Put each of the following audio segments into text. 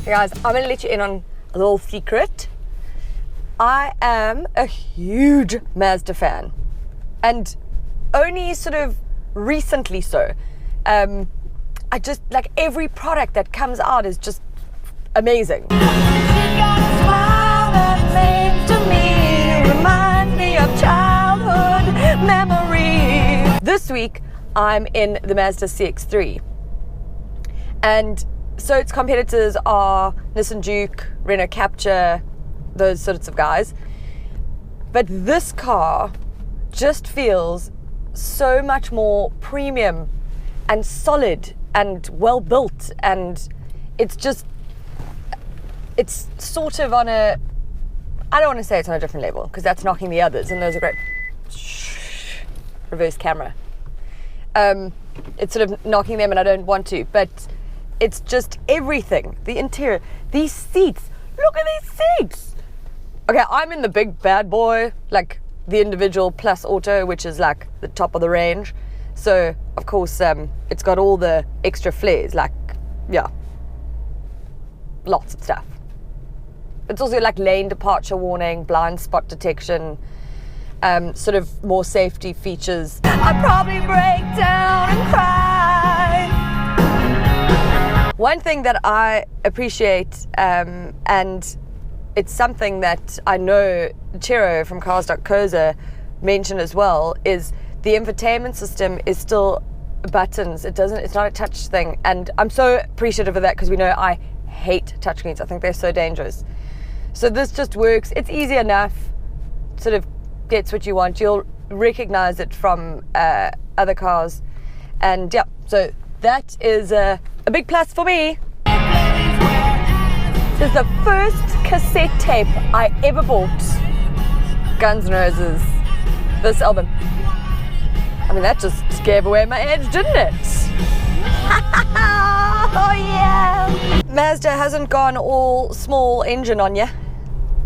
Hey guys, I'm gonna let you in on a little secret. I am a huge Mazda fan, and only sort of recently so. I just like every product that comes out is just amazing. She got a smile that to me, reminds me of childhood memories. This week I'm in the Mazda CX-3, and so its competitors are Nissan Juke, Renault Capture, those sorts of guys. But this car just feels so much more premium and solid and well built, and it's sort of on a, I don't want to say it's on a different level because that's knocking the others, and those are great. Reverse camera. It's sort of knocking them, and I don't want to, but it's just everything. The interior, these seats, look at these seats. Okay, I'm in the big bad boy, like the individual plus auto, which is like the top of the range. So of course it's got all the extra flares, like, yeah, lots of stuff. It's also like lane departure warning, blind spot detection, sort of more safety features. I'd probably break down and cry. One thing that I appreciate, and it's something that I know Chiro from Cars.Coza mentioned as well, is the infotainment system is still buttons. It's not a touch thing, and I'm so appreciative of that because we know I hate touchscreens. I think they're so dangerous. So this just works. It's easy enough. Sort of gets what you want. You'll recognize it from other cars, and yeah. So that is a big plus for me. This is the first cassette tape I ever bought. Guns N' Roses. This album. I mean, that just gave away my edge, didn't it? Oh yeah! Mazda hasn't gone all small engine on you.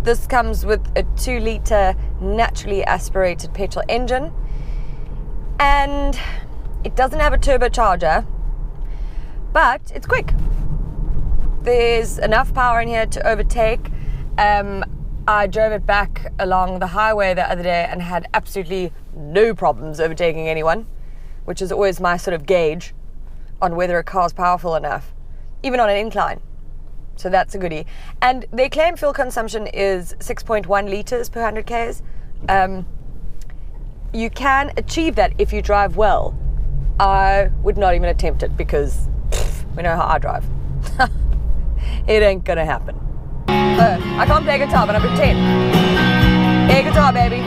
This comes with a 2-litre naturally aspirated petrol engine, and it doesn't have a turbocharger, but it's quick. There's enough power in here to overtake. I drove it back along the highway the other day and had absolutely no problems overtaking anyone, which is always my sort of gauge on whether a car's powerful enough, even on an incline. So that's a goodie. And they claim fuel consumption is 6.1 litres per 100 Ks. You can achieve that if you drive well. I would not even attempt it because we know how I drive. It ain't gonna happen. I can't play guitar, but I pretend. Air guitar, baby.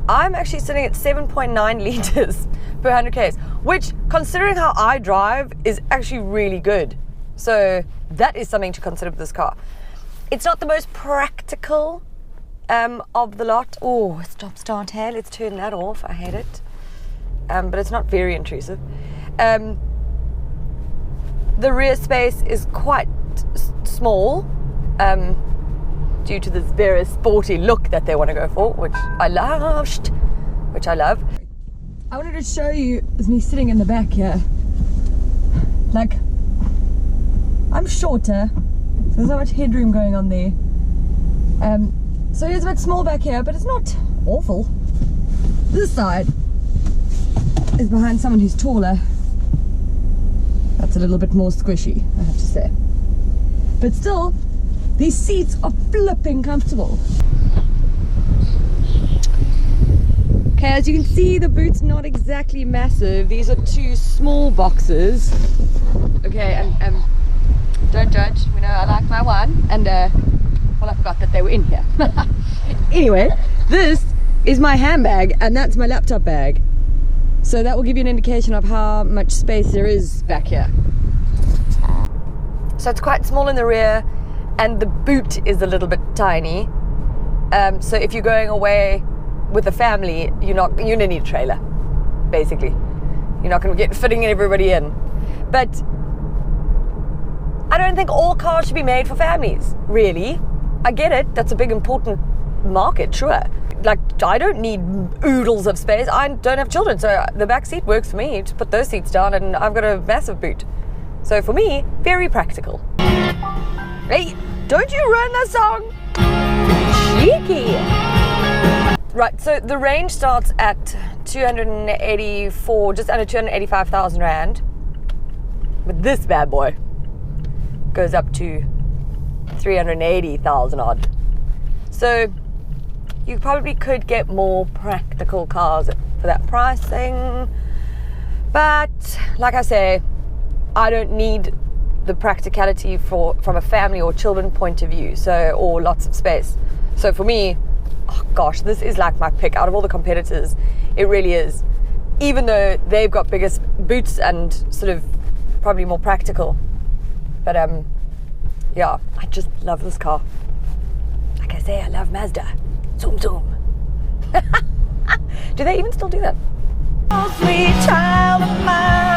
I'm actually sitting at 7.9 litres per 100 Ks, which, considering how I drive, is actually really good. So that is something to consider with this car. It's not the most practical of the lot. Oh, stop start here. Let's turn that off. I hate it. But it's not very intrusive. The rear space is quite small due to this very sporty look that they want to go for, which I love. I wanted to show you me sitting in the back here. Like, I'm shorter, so there's not much headroom going on there. So it's a bit small back here, but it's not awful. This side is behind someone who's taller. That's a little bit more squishy, I have to say. But still, these seats are flipping comfortable. Okay, as you can see, the boot's not exactly massive. These are two small boxes. Okay, and don't judge. We know I like my one. And well, I forgot that they were in here. Anyway, this is my handbag, and that's my laptop bag. So that will give you an indication of how much space there is back here. So it's quite small in the rear, and the boot is a little bit tiny. So if you're going away with a family, you're gonna need a trailer, basically. You're not gonna get fitting everybody in. But I don't think all cars should be made for families, really. I get it, that's a big important market, sure. Like, I don't need oodles of space. I don't have children, so the back seat works for me. Just put those seats down and I've got a massive boot. So for me, very practical. Hey, don't you ruin the song! Cheeky! Right, so the range starts at 284, just under 285,000 Rand. But this bad boy goes up to 380,000 odd. So you probably could get more practical cars for that pricing. But like I say, I don't need the practicality from a family or children point of view, or lots of space. So for me, oh gosh, this is like my pick out of all the competitors. It really is. Even though they've got bigger boots and sort of probably more practical. But yeah, I just love this car. Like I say, I love Mazda. Zoom zoom. Do they even still do that? Oh, sweet child of mine.